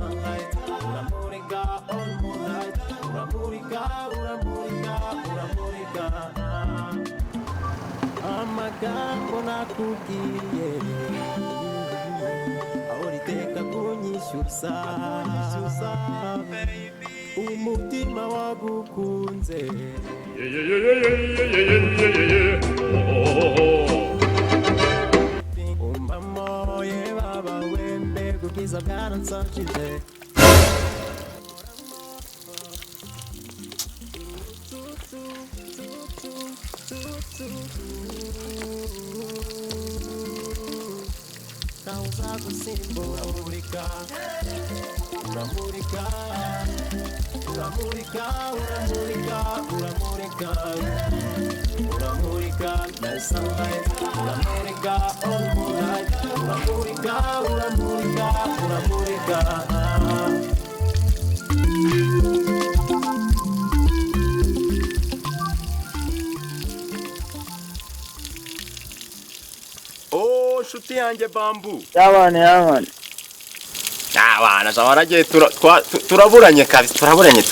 sunlight. Uramurika all moonlight. Uramurika, uramurika, uramurika. Amagambo nakubwiye ahoriteka kunyishyuza umutima wagukunze umbamo ye baba wembe kubwiza bwaransajije nauza kusimbura uramurika uramurika uramurika uramurika uramurika uramurika the sunlight uramurika all moonlight uramurika uramurika uramurika nshuti yanjye bambu yabane abana zabaragiye turaburanye kabisa turaburanye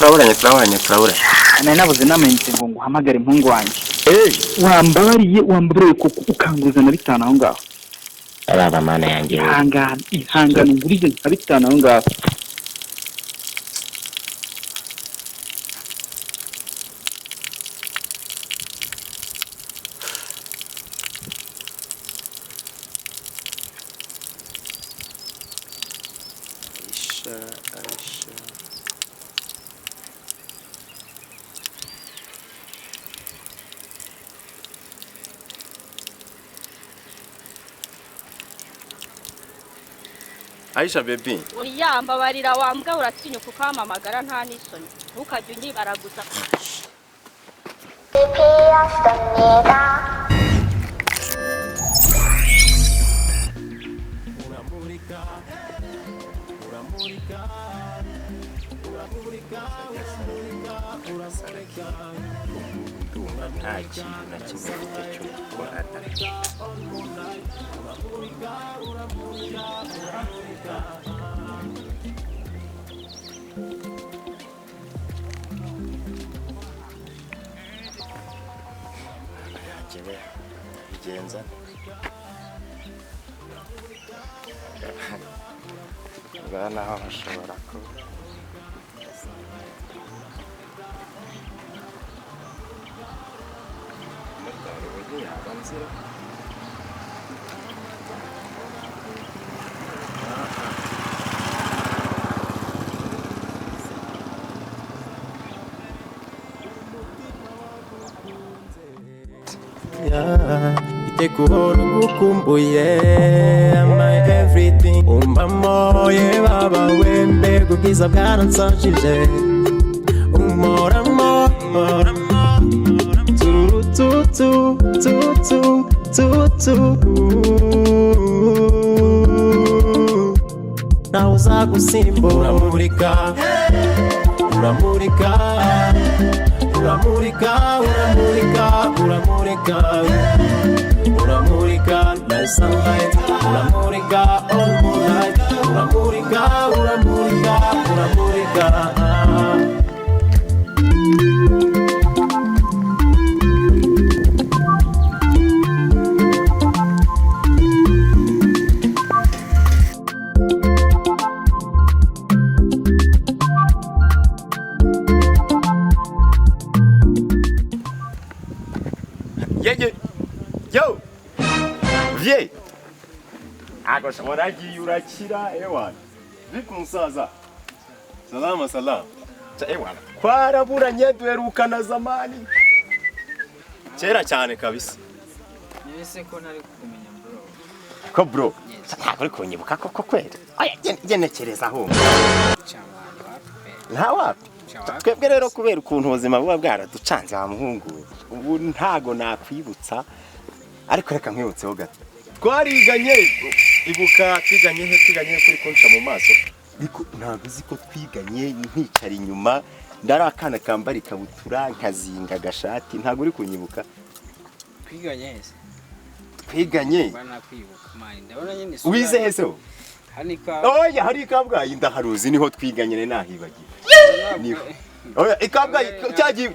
nari nabuze namenyetse ngo nguhamagare impungu wanjye wambariye kuko ukanguza na 5 aho ngaho araba mana yanjye ihangana ngurije nka 5 aho ngaho Aisha baby uriyamba barira wambwa uratinyuka ukamamagara nta nisoni ntukajye unyibara gusa nta kintu na kimwe mfite cyo gukora bigenza bwana aho bashobora kuba itekubona gukumbuye my everything umbamo ye baba wembe kubwiza bwaransajije umoramo nauza kusimbura uramurika uramurika uramurika uramurika uramurika uramurika the sunlight uramurika all moonlight uramurika uramurika uramurika Yo! Vie! Agosha waragiye urakira ewana. Biku musaza. Salama salama. Cha ewana. Kwaraburanye duherukana zamani. Kera cyane kabisa. Nese ko nari kumenya bro. Ko bro. Ntabwo ari kunyibuka koko kwera. Oya genekereza aho. Nta wapi. Twebwe rero kubera ukuntu ubuzima buba bwaraducanze wa muhungu. Ubu ntago nakwibutsa ariko reka nkwibutseho gato twariganye ibuka twiganye kuri konca mu maso ariko ntago uzi ko twiganye nkicara inyuma ndarakana kambari kabutura nkazinga gashati ntago uri kunyibuka twiganye bana kwibuka mani ndabona nyine wize hese oya hari Kabgayi ndaharuzi niho twiganye nahibagiye niho oya Kabgayi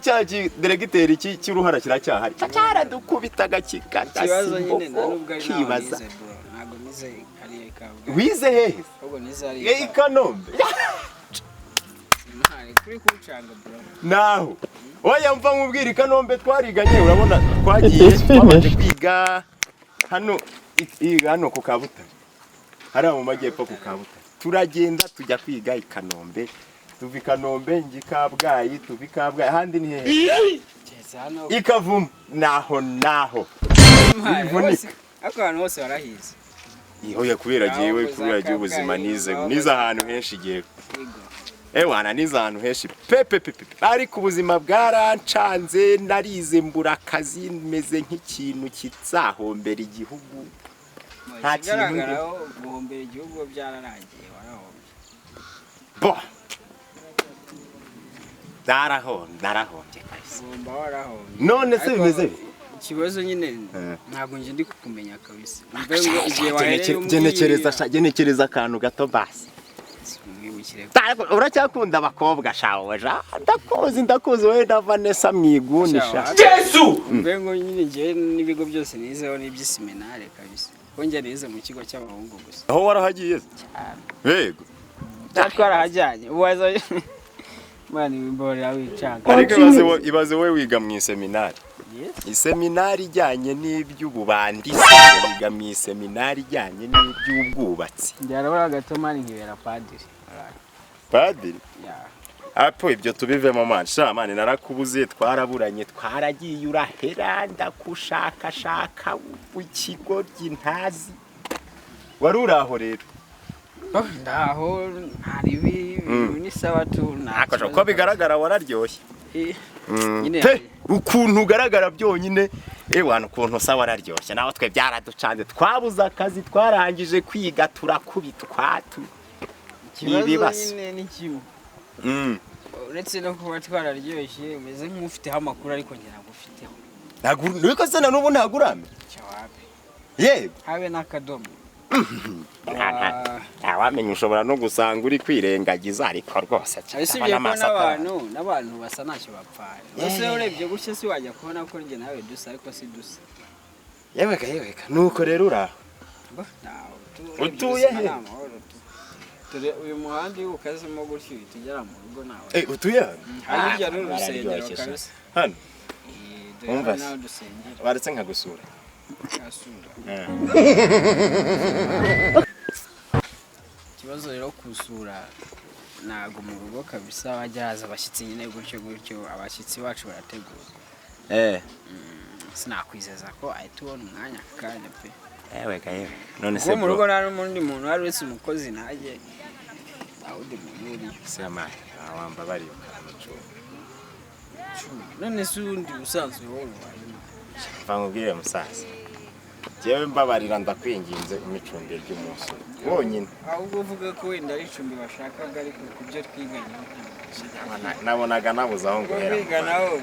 cyaji deregiteri iki cy'uruhara kiracyahari cyaradukubitaga kikata kibazo nyine nubwo ari kibaza ntago nize ari Kabgayi wize hehe ahubwo nize ari Ikanombe kuri kucanga bro naho oya mva nkubwira Ikanombe twariganye urabona twagiye twamaze kwiga hano ku Kabutare hari mu majyepfo ku Kabutare turagenda tujya kwiga Ikanombe tuvi Kanombe ngi Kabgayi tuvi Kabgayi handi ni hehe Ikavumu naho akantu hose barahize ihoye kubera giye ubuzima nize ahantu henshi giye wana nize ahantu henshi pepe ariko ubuzima bwarancanze narize mbura akazi meze nk'ikintu kizahombera igihugu nta kintu guhombera igihugu byararangiye warahombye bo narahombye kabisa none se bimeze ikibazo nyine ntabwo nje ndi kukumenya kabisa genekereza akantu gato basi uracyakunda abakobwa shawe ndakuzi wowe na Vanessa mwigunisha Yesu mbengo nyine ngiye n'ibigo byose nizeho n'iby'iseminari kabisa konje nize mu kigo cy'abahungu gusa aho warahagiye yego twarahajyanye uwaza mani wimbora wicanga ariko ibaze wowe wiga mu iseminari iseminari ijyanye n'iby'ububandisi wiga mu iseminari ijyanye n'iby'ubwubatsi byarabara gatomani nkibera padiri apo ibyo tubivemo mani narakubuze twaraburanye twaragiye urahera ndakushakashaka ikigo by'intazi wari uraho rero ndaho haribi ni sawa tu nakosho ko bigaragara wararyoshye nyine ukuntu ugaragara byonyine wana ukuntu sawa wararyoshye naho twe byaraducanze twabuze akazi twarangije kwiga turakubitwa ibibazo nyine ni kimwe uretse no kuba twararyoshye umeze nk'ufiteho amakuru ariko njye nagufiteho niko se na n'ubu ntagurame cyawapi yego habe n'akadomo wamenye ushobora no gusanga uri kwirengagiza ariko rwose n'abantu basa ntacyo bapfaye ese urebye gutya si wajya kubona ko njye nawe dusa ariko si dusa yeweka nuko rero uraho utuye he turi uyu muhanda iyo ukazemo gutyo tugera mu rugo nawe utuye hano hirya n'urusengero kabisa hano umva nawe dusengera baretse nkagusura ikibazo rero kusura nago mu rugo kabisa wajya haza abashyitsi nyine gutyo abashyitsi bacu barategura sinakwizeza ko ahita ubona umwanya akanya pe yeweka none se mu rugo nta n'undi muntu wari wese umukozi ntajye awundi muntu uri sema wamba bari ukanacu none se undi usanzwe wowe mvangubwire musaza jewe mbabarira ndakwinginze imicumbi ry'umunsi wonyine ahubwo uvuga ko wenda ari icumbi bashakaga ariko kubyo twiganye nabonaga nabuze aho nguhera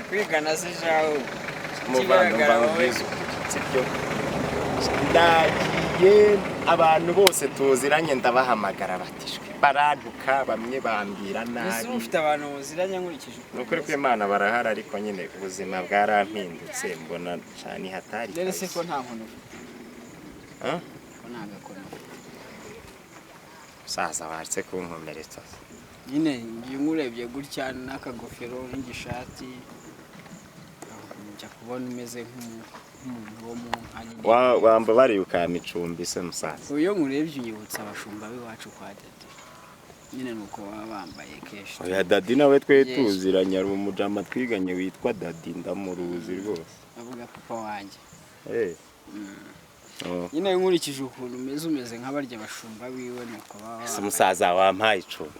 kwigana se jaho muvandumva ubwiza sibyo ndagiye abantu bose tuziranye ndabahamagara batishwe barantuka bamwe bambira nabi ufite abantu muziranye nkurikije nukuri ko Imana barahari ariko nyine ubuzima bwarampindutse mbona cyane hatari rero se ko nta muntu ko nagakono sasa waretse kunkomeretsa nyine ngimurebye gutya n'akagofero n'igishati njya kubona umeze nk'umuntu wo mu nkanye wamba bari ukamicumbi se musaza uyo nkurebye unyibutsa abashumba b'iwacu kwa dadi nyine nuko baba bambaye keshi oya dadi nawe twe tuziranye ari umujama twiganye witwa dadi ndamuruzi rwose avuga papa wanjye nyine nkurikije ukuntu umeze nk'abarya abashumba biwe nuko baba musaza wampaye icumbi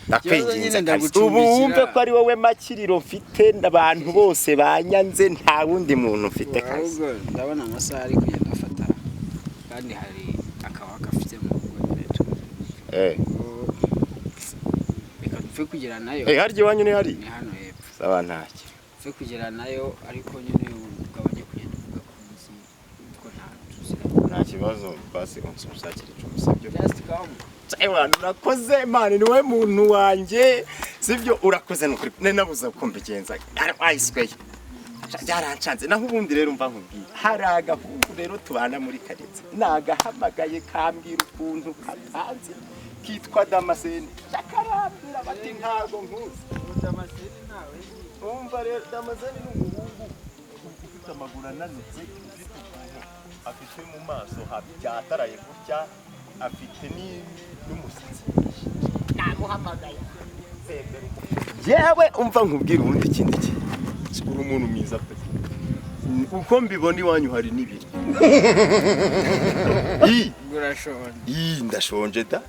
ndakwinginze kabisa ubu wumve ko ari wowe makiriro mfite abantu bose banyanze nta wundi muntu mfite kabisa ndabona amasaha ari kugenda afata kandi hari akawaka afite mu rugo neto reka dupfe kugera nayo harya iwanyu ni hari ni hano hepfo saba ntacyo dupfe kugera nayo ariko nyine ugabanye kugenda uvuga ku munsi ko nta nta kibazo basi unsuzakira icumbi sibyo just come Ewana urakoze mani niwe muntu wanje sibyo urakoze nukuri nabuze uko mbigenza ayisweye byarancanze naho ubundi rero umva nkubwiye hari agahungu rero tubana muri karitsiye nagahamagaye kambwira ukuntu katanze kitwa Damascene yakarambira bati ntago nkuzi Damascene nawe umva rero Damascene ni umuhungu ufite amaguru ananutse ufite ukuntu afite mu maso habyataraye gutya afite n'umusatsi namuhamagaye yewe umva nkubwira ubundi ikindi uri umuntu mwiza pe uko mbibona iwanyu hari n'ibiri ndashonje da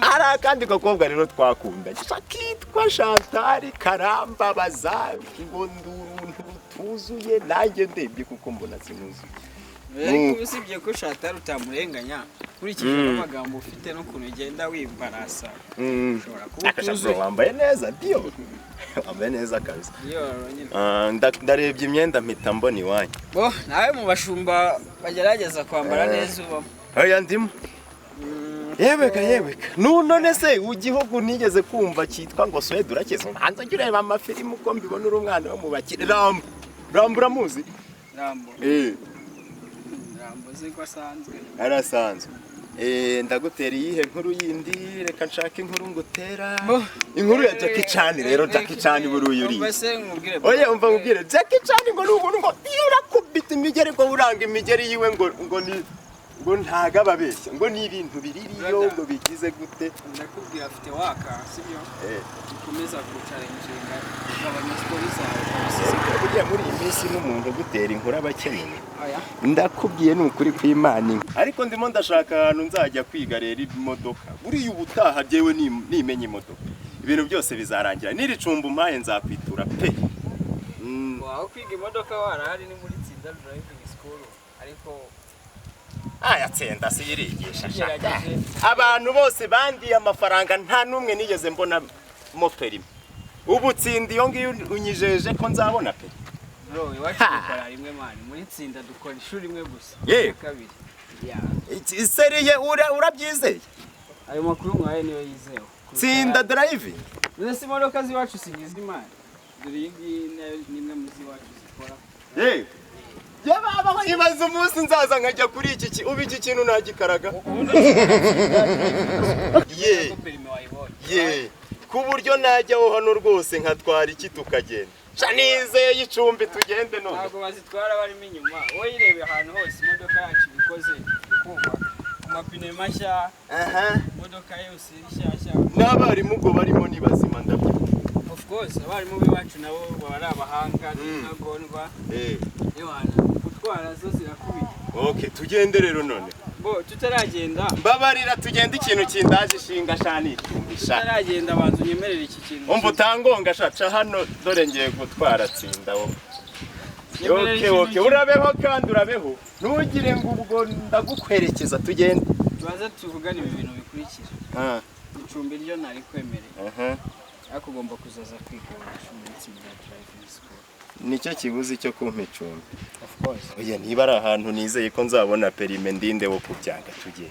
hari akandi gakobwa rero twakunda kitwa Chantal karambabaza ngo ndi umuntu tuzuye nanjye ndebye kuko mbona sinuzuye ariko usibye ko Chantal utamurenganya kurikije n'amagambo ufite no kuntu ugenda wimbarasa ushobora kuba tuzuye wambaye neza dio wambaye neza kabisa ndarebye imyenda mpita mbona iwanyu nawe mu bashumba bagerageza kwambara neza uba oya ndimo yebeka none se ugihugu nigeze kumva cyitwa ngo Swede urakeze hanze njye ureba amafilimi uko mbibona uri umwana wo mu bakire Rambo uramuzi Rambo ziko asanzwe arasanzwe ndagutera iyihe nkuru yindi reka nshaka inkuru ngutera inkuru ya Jackie Chan rero Jackie Chan buruye uri oye umva nkubwire Jackie Chan ngo n'ubuntu ngo urakubita imigeri ngo uranga imigeri yiwe ngo ntaga babeshya ngo ni ibintu biririyo ngo bigize gute ndakubwira afite waka sibyo ukomeza ku challenge abanyesipori zawe burya muri iyi minsi n'umuntu gutera inkuru abakeneye ndakubwiye n'ukuri kw'Imana ariko ndimo ndashaka ahantu nzajya kwiga rero imodoka buriya ubutaha jewe nimenye imodoka ibintu byose bizarangira n'iricumba umpaye nzakwitura pe waho kwiga imodoka warahari ni muri Tsinda driving school ariko yatsinda siyirigisha abantu bose bandiye amafaranga nta numwe nigeze mbona mo perime ubu Tsinda iyo ngiyo unyijeje ko nzabona pe bro iwacu dukora rimwe mani muri Tsinda dukora ishuri rimwe gusa kabiri seriye urabyizeye ayo makuru mwaye niyo yizeho Tsinda driving nese imodoka ziwacu singizi mani dore iyi nimwe muzi wacu zikora baba ibaza umunsi nzaza nkajya kuri iki ubu iki kintu nagikaraga ku buryo najyaho hano rwose nkatwara iki tukagenda nizeye icumbi tugende none ntabwo bazitwara barimo inyuma wowe irebe ahantu hose imodoka yacu bikoze kumva ku mapine mashya imodoka yose rishyashya n'abarimu ubwo barimo ni bazima ndabyibuka of course abarimu b'iwacu nabo baba ari abahanga n'intagondwa gutwara zo zirakubita tugende rero none tutaragenda mbabarira tugende ikintu kindaje ishinga shani tutaragenda banza unyemerera iki kintu umva utangonga shaca hano dore ngiye gutwara Tsinda wowe urabeho kandi urabeho ntugire ngo ubwo ndagukwerekeza tugende tubaze tuvugane ibi bintu bikurikira icumbi ryo nari kwemereye ariko ugomba kuzaza kwiga muri Tsinda driving school nicyo kibuzi cyo kumpa icumbi of course oya niba ari ahantu nizeye ko nzabona perime ndinde wo kubyaga tugiye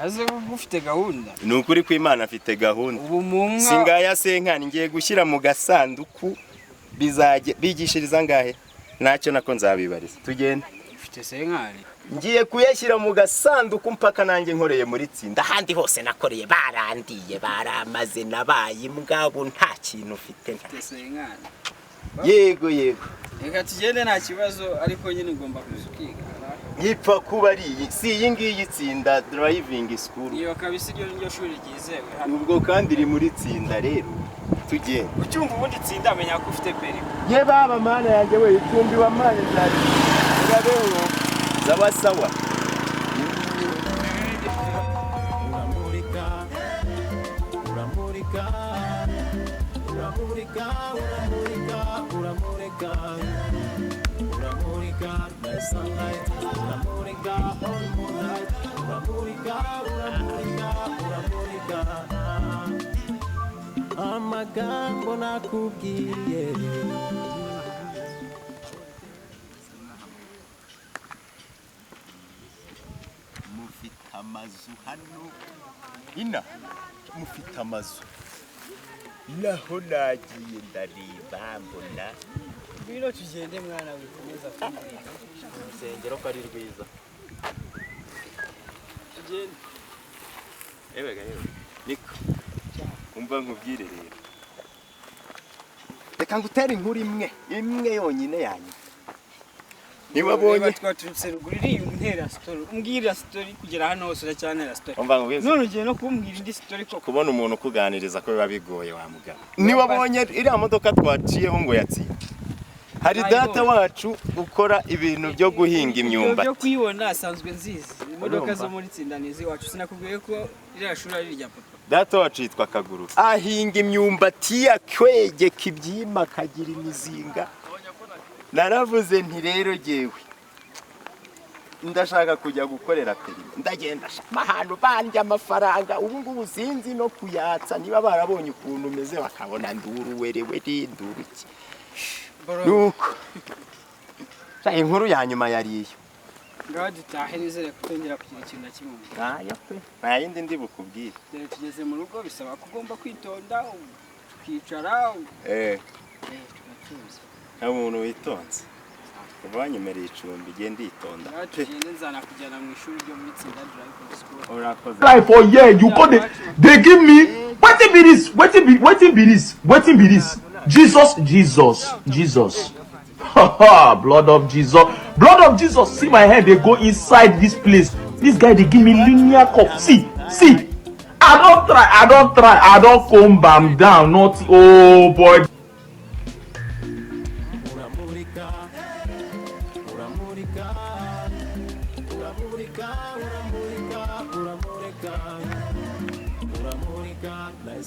haze ufite gahunda ni ukuri kw'Imana afite gahunda ubu munka singaya senkani ngiye gushyira mu gasanduku bizajye bigishiriza ngahe ntacyo nako nzabibariza tugende ufite senkani ngiye kuyashyira mu gasanduku mpaka nanjye nkoreye muri Tsinda ahandi hose nakoreye barandiye baramaze nabaye imbwa ubu nta kintu ufite senkani yego reka tugende nta kibazo ariko nyine ugomba kuzikiga yipfa kuba ari si iyi ngiyi Tsinda driving school iyo kabisa iryo shuri ryizewe ubwo kandi iri muri Tsinda rero tugende ucyumva ubundi Tsinda amenya ko ufite peri ye baba mana yanjye we icumbi wa mane zari urabeho sawa amagambo nakubwiye mufite amazu hano ina mufite amazu naho nagiye ndareba mbona Bino tugende mwana wikomeza kumurika urusengero ko ari rwiza tugende ewe niko umva nkubwire rero reka ngutere inkuru imwe yonyine yanyu niba bonye twaturutse ruguriri untera story umbwira story kugera hano hose uracyanera story umva nkubwire none ugiye no kumbwira indi story ko kubona umuntu ukuganiriza ko biba bigoye wa mugabo niba bonye iriya modoka twaciyeho ngo yatsinda hari data wacu ukora ibintu byo guhinga imyumbati byo kwibona asanzwe nzizi imodoka zo muri tsindanizi wacu sinakubwiye ko iriya shuri ari rya papa data wacu yitwa Kaguru ahinga imyumbati yakwegeka ibyima akagira imizinga naravuze nti rero jewe ndashaka kujya gukorera perime ndagenda ahantu banje amafaranga ubu ngubu sinzi no kuyatsa niba barabonye ukuntu umeze bakabona nduru werewe nduru iki nuko inkuru ya nyuma yariyo ngaho dutahe nizere kutongera kugira ikintu na kimwe ntayo pe nta yindi ndi bukubwire dore tugeze mu rugo bisaba ko ugomba kwitonda ukicara tugatuza nta muntu witonze kuva wanyemereye icumbi igihe nditonda tugende nzanakujyana mu ishuri ryo muri tsinda drive school urakoze Try for year you go they give me wetin be this Jesus blood of Jesus see my head they go inside this place this guy they give me linear cup see I don't try I don't comb am down not oh boy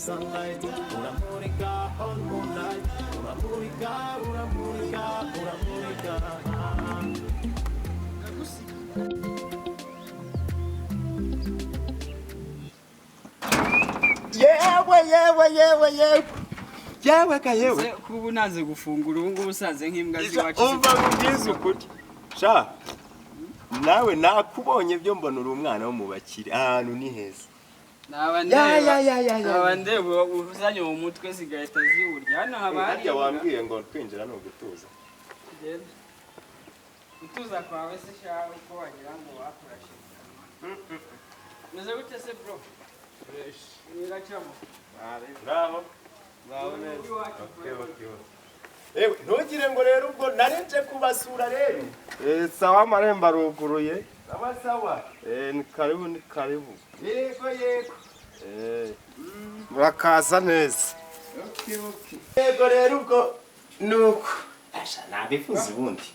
sunlight, uramurika on moonlight, uramurika. yewe kubu nanze gufungura ubu ngubu usanze nk'imbwa ziwacu umva ngubwiza ukuri sha nawe nakubonye byo mbona uri umwana wo mu bakire ahantu ni heza ndeba uzanye mu mutwe zigahita ziwurya hano haba harya wambwiye ngo twinjira no gutuza gutuza kwawe se shawe uko wagira ngo wakurashe meze gute se bro niracamo bravo ewe ntugire ngo rero ubwo narenje kubasura rero sawa amarembo aruguruye sawa ni karibu yego murakaza neza yego rero ubwo nuko asha nabivuze ubundi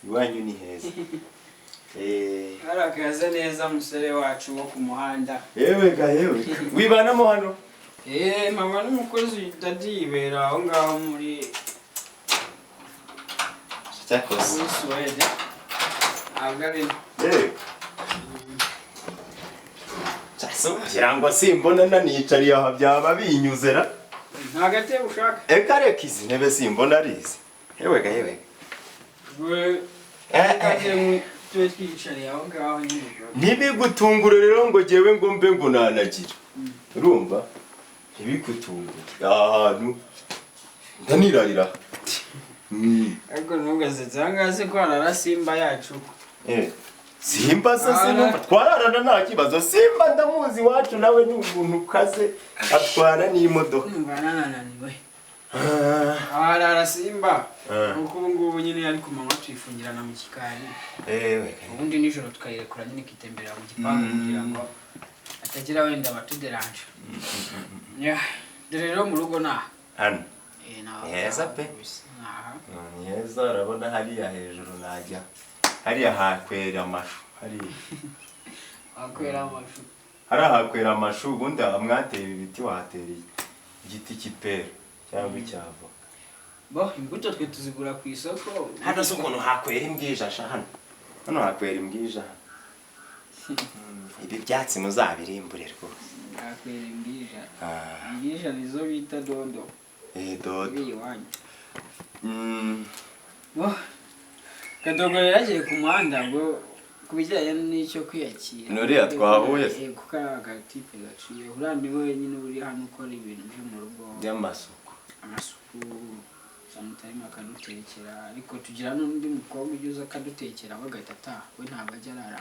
iwanyu ni heza arakaza neza musore wacu wo ku muhanda yewe wibanamo hano mama n'umukozi dadibera aho ngaho muri cyakoze Swede agari kugira ngo simbona nanicariye aha byaba binyuzera nta gatebe ushaka reka izi ntebe simbona arizi yewe tuwe twicariye aho ngaho nyine ntibigutungure rero ngo jyewe ngo mbe ngo nanagira urumva ntibigutungure ahantu ndanirarira ariko ntugazetse aha ngaha se ko harara simba yacu simba se sinumva twararana nta kibazo simba ndamuzi iwacu nawe ni umuntu ukaze atwara n'imodoka nananiwe harara simba kuko ubu ngubu nyine ari ku manywa tuyifungirana mu gikari ubundi nijoro tukayirekura nyine ikitemberera mu gipangu kugira ngo atagira wenda abatuderanje dore rero mu rugo naha hano ni heza pe ni heza urabona hariya hejuru najya hariya hakwera amashu hakwera amashu ubundi mwateye ibiti wahatera igiti cy'ipera cyangwa icy'avoka imbuto twe tuzigura ku isoko hano se ukuntu hakwera imbwija hano hakwera imbwija ibi byatsi muzabirimbure rwose hakwera imbwija nizo bita dodo dodo iwanyu Kadogo yagiye ku muhanda ngo kubijyanye n'icyo kwiyakira Nuriya twahuye kuko ari agatipe gaciye uriya ni wenyine uri hano ukora ibintu byo mu rugo by'amasuku samutayime akadutekera ariko tugira n'undi mukobwa ujya uza akadutekera we agahita ataha we ntabwo ajya arara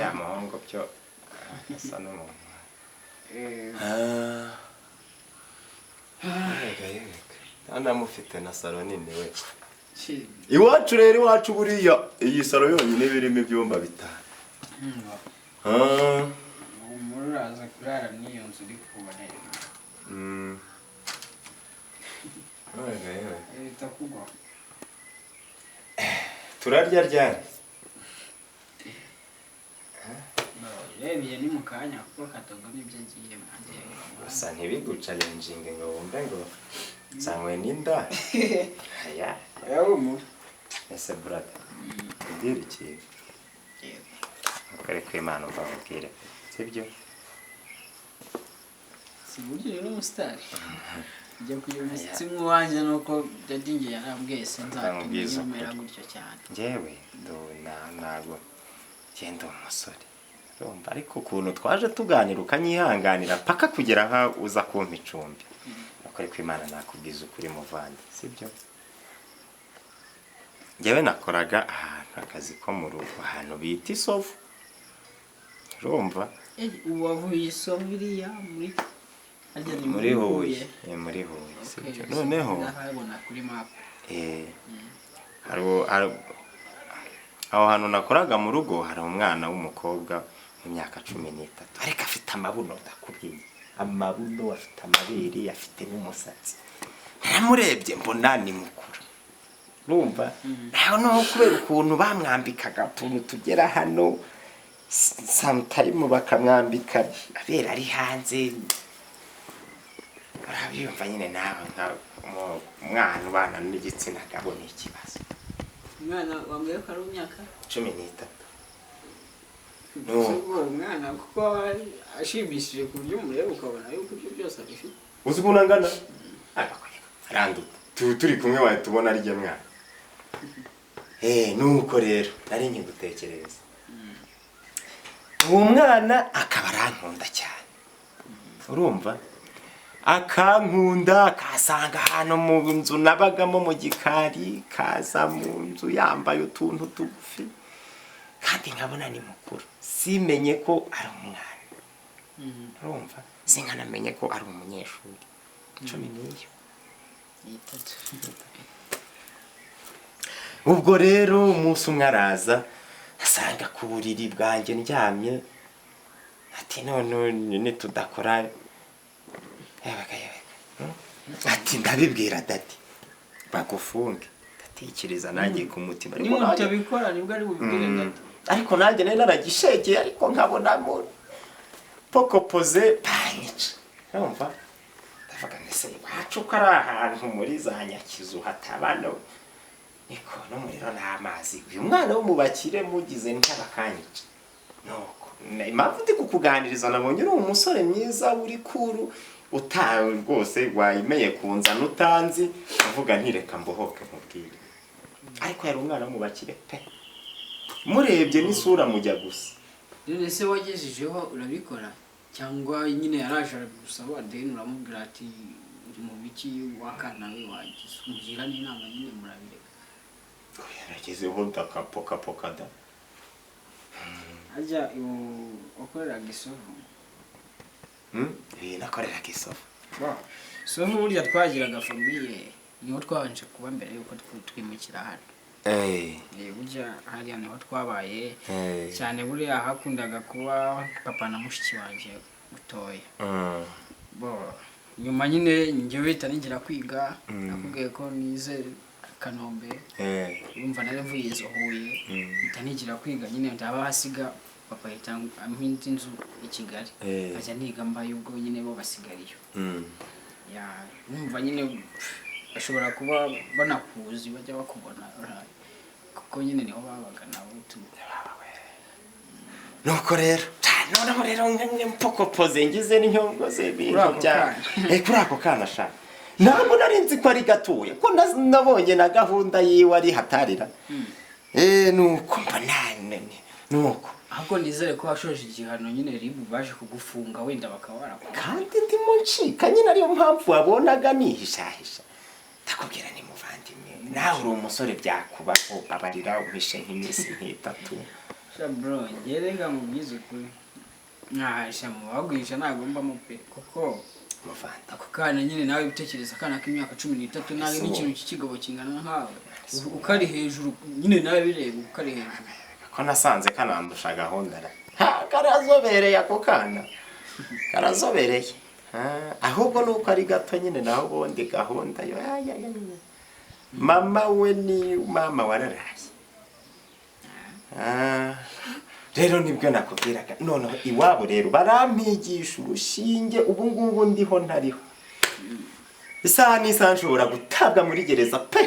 ya muhungu byo asa n'umuntu kandi amufite na salo nini we iwacu rero iwacu buriya iyi salo yonyine birimo ibyumba bitanu umuntu uraza kurara n'iyo nzu uri kubonera leta kugwa turarya ryari yebiye ni mu kanya kuko katogo nibyo ngiye manje gusa ntibigucalenjinge ngo wumve ngo nsanywe n'inda aya yawo ese brother ndiri ikintu ukore ko Imana umva mubwire sibyo siburyo rero umusitari njya kugira umusitsi mwanje nuko dadinge yarambwiye sinzamera gutyo cyane njyewe ntago genda umusore urumva ariko ukuntu twaje tuganira ukanyihanganira paka kugera aho uza kumpa icumbi ukore ko Imana nakubwiza ukuri muvandi sibyo njyewe nakoraga ahantu akazi ko mu rugo ahantu bita isovu urumva uwavuye isovu iriya muri Huye muri Huye sibyo noneho ndahabona kuri map aho hantu nakoraga mu rugo hari umwana w'umukobwa w'imyaka 13 ariko afite amabuno ndakubwiye amabuno afite amabere afite n'umusatsi namurebye mbona ni mukuru urumva naho no kubera ukuntu bamwambikaga tuntu tugera hano sometime bakamwambika abera ari hanze arabyumva nyine nawe umwana ubana n'igitsina gabo ni ikibazo umwana wambwiye ko ari imyaka 13 umwana kuko ashimishije ku buryo umureba ukabona yuko ibyo byose abifite uzi ukuntu angana aranduta turi kumwe wawe tubona ari mwana nuko rero nari nkigutekereza uwo mwana akaba arankunda cyane urumva akankunda akasanga hano mu nzu nabagamo mu gikari kaza mu nzu yambaye utuntu tugufi kandi nkabona ni mukuru simenye ko ari umwana urumva sinkanamenye ko ari umunyeshuri 13 ubwo rero umunsi umwe araza asanga ku buriri bwanjye ndyamye ati none tudakora ati ndabibwira dati bagufunge ndatekereza nanjye ku mutima ariko mutabikora nibwo ari bubwire dati ariko nanjye nari naragishegeye ariko nkabona mu pokopoze panyica urumva ndavuga nese wacu ko ari ahantu muri za Nyakizu hatabano niko no muriro n'amazi uyu mwana wo mubakire mugize ntabakanyica nuko impamvu ndi kukuganiriza nabonye uri umusore mwiza uri kuru utawe rwose wayimeye kunzana utanzi avuga ntireka mbohoke mubwire ariko yari umwana mubakire pe murebye n'isura mujya gusa none se wagejejeho urabikora cyangwa nyine yaraje arabigusaba deni uramubwira ati uri mu biki wakana we wagize umugira n'inama nyine murabireka yaragezeho ndakapoka da ajya ukoreraga isovu nakoreraga isovu isovu burya twagiraga famiye niho twabanje kuba mbere yuko twimukira hano burya hariya niho twabaye cyane buriya hakundaga kuba papa na mushiki wanjye mutoya nyuma nyine njyewe bita nigira kwiga nakubwiye ko nize Kanombe urumva nari mvuye izo Huye mpita nigira kwiga nyine ndaba hasiga papa ampinze inzu i Kigali ajya niga mbaye ubwo nyine bo basigariyo urumva nyine bashobora kuba banakuzi bajya bakubona kuko nyine niho babaga nawe nuko rero noneho rero mpokopoze ngize n'inyongoze ibintu bya kuri ako kana sha ntabwo nari nzi ko ari gatuye ko nabonye na gahunda yiwe ari hatarira nuko mbona nuko ahubwo nizere ko washoje igihano nyine ribu baje kugufunga wenda bakaba barakora kandi ndimo ncika nyine ariyo mpamvu wabonaga nihishahisha ndakubwira ni muvandimwe nawe uri umusore byakubaho babarira uhishe nk'iminsi nk'itatu bro ngerenga mu byizo kuri nahasha mu bagwisha nagomba mu pe kuko muvandi ako kana nyine nawe bitekereza kana k'imyaka 13 nawe n'ikintu cy'ikigabo kingana nkawe ukari hejuru nyine nawe bireba ukari hejuru ko nasanze kanandusha gahunda karazobereye ako kana karazobereye ahubwo nuko ari gato nyine naho ubundi gahunda yo mama we ni mama wararaye rero nibwo nakubwiraga noneho iwabo rero barampigisha urushinge ubu ngubu ndiho ntariho isaha n'isaha nshobora gutabwa muri gereza pe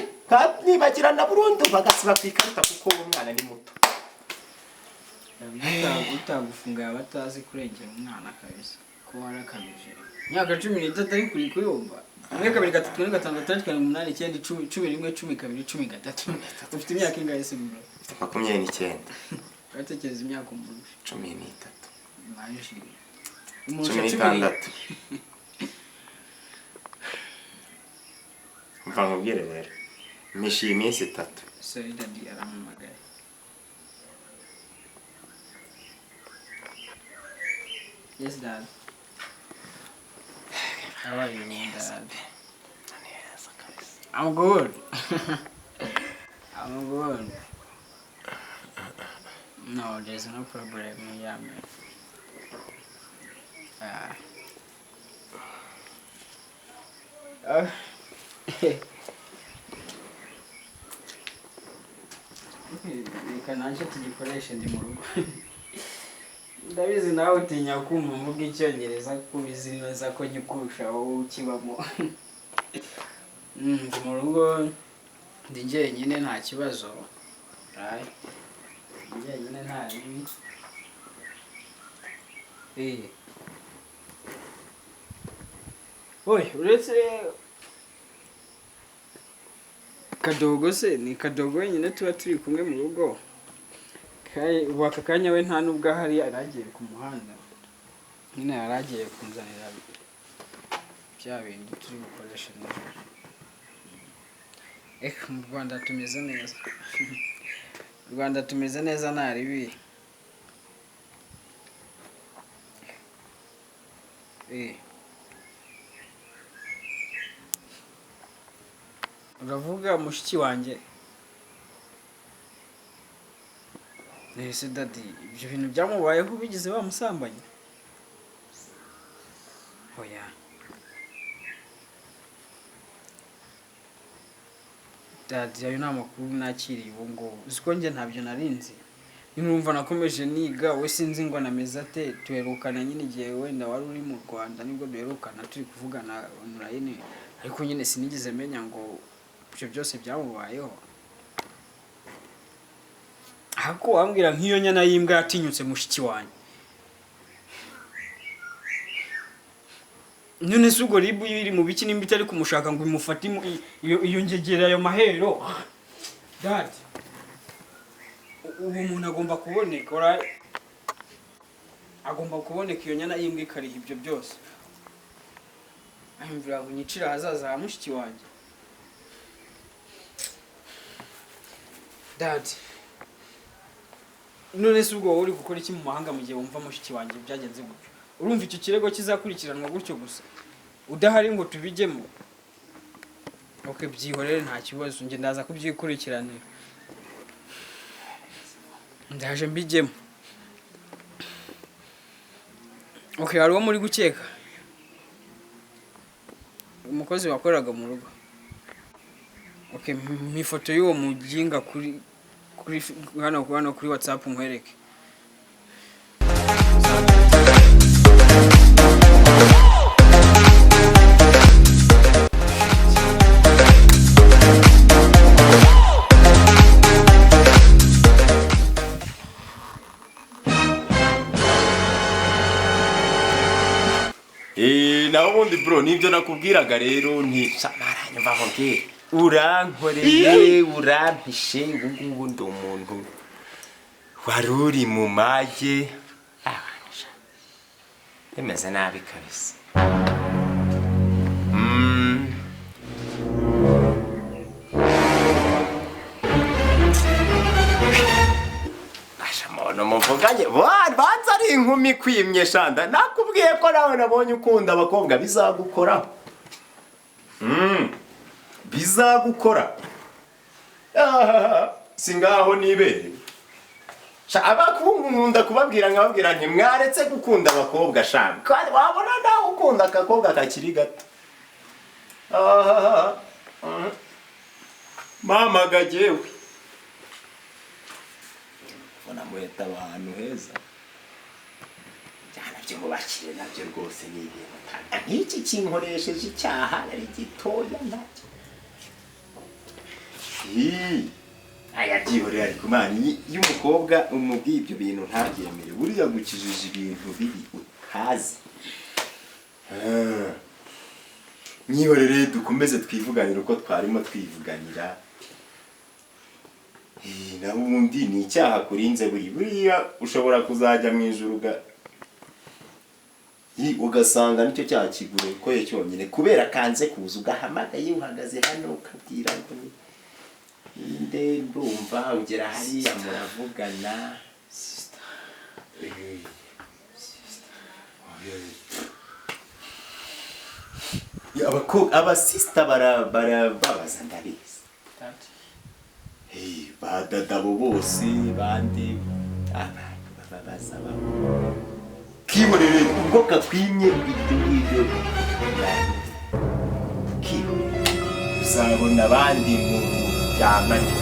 nibagirana burundu bagasiba ku ikarita kuko uwo mwana ni muto utagufunga yabatazi kurengera umwana kabisa ko warakabije myaka 13 ari kuri kuyumva 1 2 3 4 5 6 7 8 9 10 11 12 13 ufite imyaka ingahe se bro 29 uratekereza imyaka umuntu 13 maji 16 mva nkubwire rero mishiye iminsi 3 sorry daddy arampamagaye yes dad how are you dad I'm good I'm good no there's no problem yeah man Kanaje tugikoresha ndi mu rugo ndabizi nawe utinya kumva mvuga icyongereza kubizi neza ko gikusha wowe ukibamo ndi mu rugo ndi njyenyine nta kibazo njyenyine nta bibi uretse kadogo se ni kadogo wenyine tuba turi kumwe mu rugo waka kanya we nta nubwo ahari aragiye ku muhanda nyine yaragiye kunzanira bya bindi turi gukoresha nijoro mu Rwanda tumeze neza mu Rwanda tumeze neza nta ribi uravuga mushiki wanjye ese daddy ibyo bintu byamubayeho bigize bamusambanye oya daddy ayo nta makuru nakiriye ubu ngubu uziko njye ntabyo narinzi numva nakomeje niga we sinzi ngo nameze ate tuherukana nyine igihe wenda wari uri mu Rwanda nibwo duherukana turi kuvugana online ariko nyine sinigeze menya ngo ibyo byose byamubayeho ahako wambwira nk'iyo nyana y'imbwa yatinyutse mushiki wanjye none se ubwo ribu iri mu biki nimba itari kumushaka ngo imufate iyo ngegera ayo mahero dad ubu umuntu agomba kuboneka agomba kuboneka iyo nyana y'imbwa ikariha ibyo byose ayumvira ngo nyicira ahazaza ha mushiki wanjye dad none se ubwo wowe uri gukora iki mu mahanga mu gihe wumva mushiki wanjye byagenze gutyo urumva icyo kirego kizakurikiranwa gutyo gusa udahari ngo tubijyemo byihorere nta kibazo njye ndaza kubyikurikiranira ndaje mbijyemo hari uwo muri gukeka umukozi wakoraga mu rugo ifoto y'uwo muginga kuri hano kuri WhatsApp nkwereke naho ubundi bro nibyo nakubwiraga rero ntisamaranye mvaho nge urankoreye urampishe ubu ngubu ndi umuntu wari uri mu mage bimeze nabi kabisa. Ashamono muvuganye banza ari inkumi kwimye shanda nakubwiye ko nawe nabonye ukunda abakobwa bizagukora. Bizagukora. Singaho nibere. Abakungu nkunda kubabwira nkababwira nti mwaretse gukunda abakobwa shamba. Kandi wabona nawe ukunda akakobwa kakiri gato. Mama gajewe. Bona mweta abantu heza. Cyane byo mubakire nabyo rwose ni ibintu. Nk'iki kinkoresheje icyaha ari gitoya nacyo. Aya byihorera ariko mani y'umukobwa umubwiye ibyo bintu ntabyemere buriya gukijije ibintu bibi utazi. Nyihorere dukomeze twivuganira uko twarimo twivuganira. Na ubundi ni icyaha kurinze buriya ushobora kuzajya mu ijuru ugasanga nicyo cyaha kigure ko cyonyine kubera kanze kuza ugahamagaye uhagaze hano ukabwira ngo inde ndumva ugera hariya muravugana. Aba sister barababaza ndabizi. Badadabo bose bandi bababaza kiborere ubwo kakwimye ibyo uzabona abandi mu byamanye.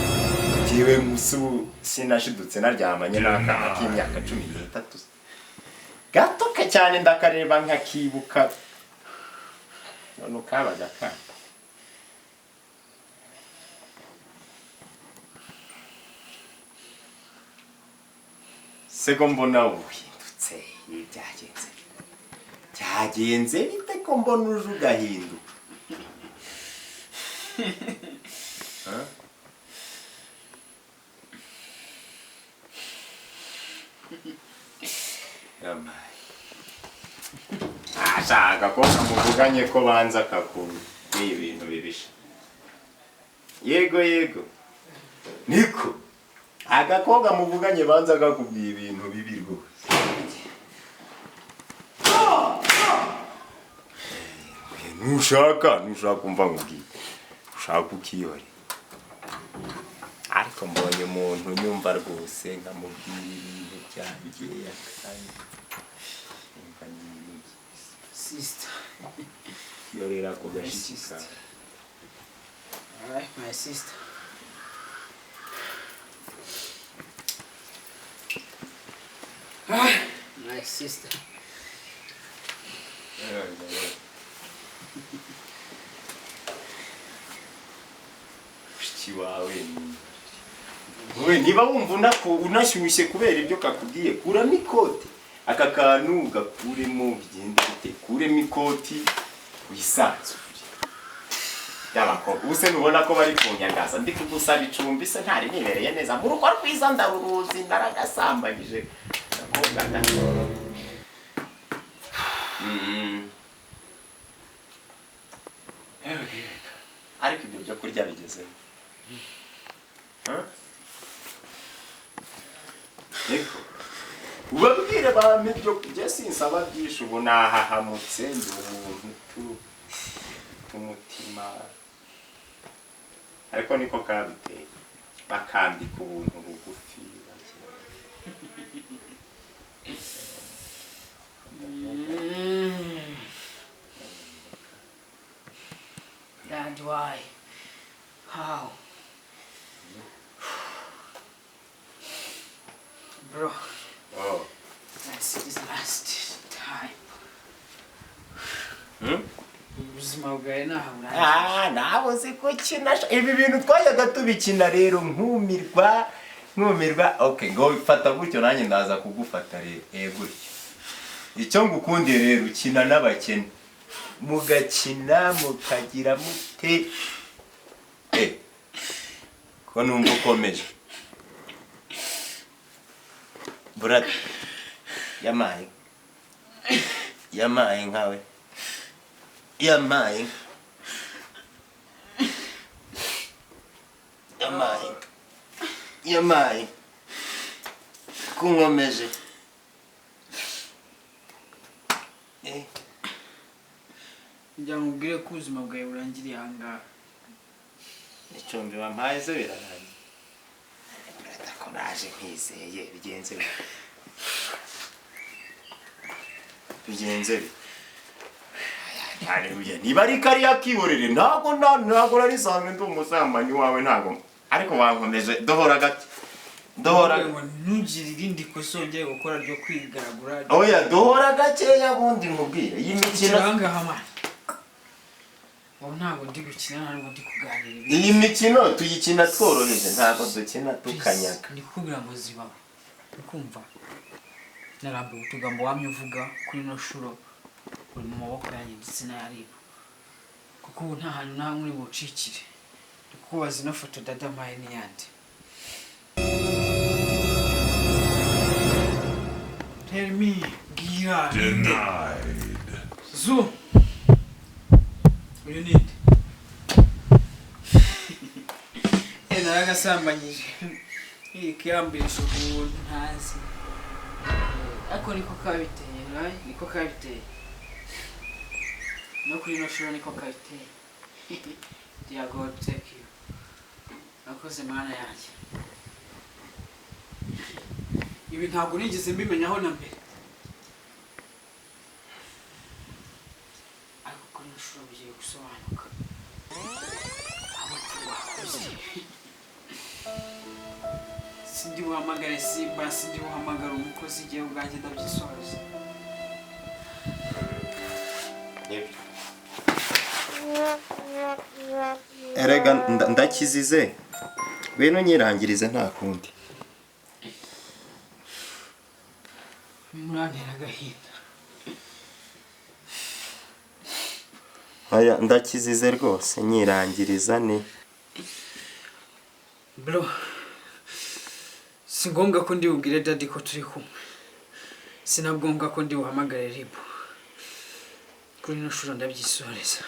Jewe musu sinashidutse naryamanye n'akana k'imyaka 13 gatoka cyane ndakareba nkakibuka none kabaga ka sego mbona uhindutse byagenze bite ko mbona uje ugahinduka. Ashaka ko muvuganye ko banza kakuru ni ibintu bibisha. Yego niko agakobwa muvuganye banza kakubwiye ibintu bibi rwose. Nushaka kumva nkubwiye ushaka ukiyore ariko mbonye umuntu nyumva rwose nkamubwira ibintu byanjye yakanye. Sister. Yorera kugashikika. Alright, my sister. My sister. Wewe niba wumva unashyushye kubera ibyo kakubwiye kuramo ikoti aka kantu gakuremo bigenda bite kuremo ikoti wisanzure y'abakobwa ubuse nubona ko bari kunyagaza ndi kugusaba icumbi se ntari nibereye neza mu rugo rwiza ndaruruzi ndaragasambagije akobwa gato. Ariko ibyo byo kurya bigeze niko ubabwire bame byo kurya sinsaba byinshi ubu nahahamutse ndi umuntu umutima ariko niko kabiteye bakambika ubuntu bugufi. Dad, why? How? Bro. Oh. That's his last time. Ubuzima bwawe nahabura. Nabo se gukina ibi bintu twajyaga tubikina rero nkumirwa. Okay, ngo fata gutyo nanjye ndaza kugufata rero gutyo. Icyo ngukundiye rero ukina n'abakene. Mugakina mukagira mute ko numva ukomeje brother yamaye nkawe yamaye kunkomeje njya nkubwire ko ubuzima bwawe burangiriye ahangaha icumbi wampaye se birarangiye ko naje nkwizeye bigenze niba ari kariya kiborere ntabwo narisanzwe ndi umusambanyi wawe ntabwo ariko wankomeje dohora ntugire irindi kosa wongere gukora ryo kwigaragura oya dohora gakeya bundi nkubwire iyi mikino ntabwo ndi gukina ntabwo ndi kuganira iyi mikino tuyikina tworoheje ntabwo dukina tukanyaga ni kugira ngo zibaho ukumva narambiwe utugambo wamye uvuga kuri no shuro uri mu maboko yanjye ndetse n'ayariba kuko ubu nta hantu nta muri bucikire kubaza ino foto dada mpaye n'iyandi tell me gira Denied. zoom uyu ninde naragasambanyije ikiyambirisha ubuntu ntazi ariko niko kabiteye niko kabiteye no kuri no shuro niko kabiteye dear God take you nakoze mana yanjye ibi ntabwo nigeze mbimenyaho na mbere ariko kuri no shuro bigiye gusobanuka sindi buhamagare Simba sindi buhamagara umukozi igihe ubwanjye ndabyisohoza erega ndakizize beno nyirangirize nta kundi murantera agahinda aya ndakizize rwose nyirangiriza ni bro si ngombwa ko ndi bubwire daddy ko turi kumwe sinabwombwa ko ndi buhamagare ribu kuri no shuro ndabyisoreza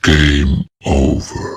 Game over.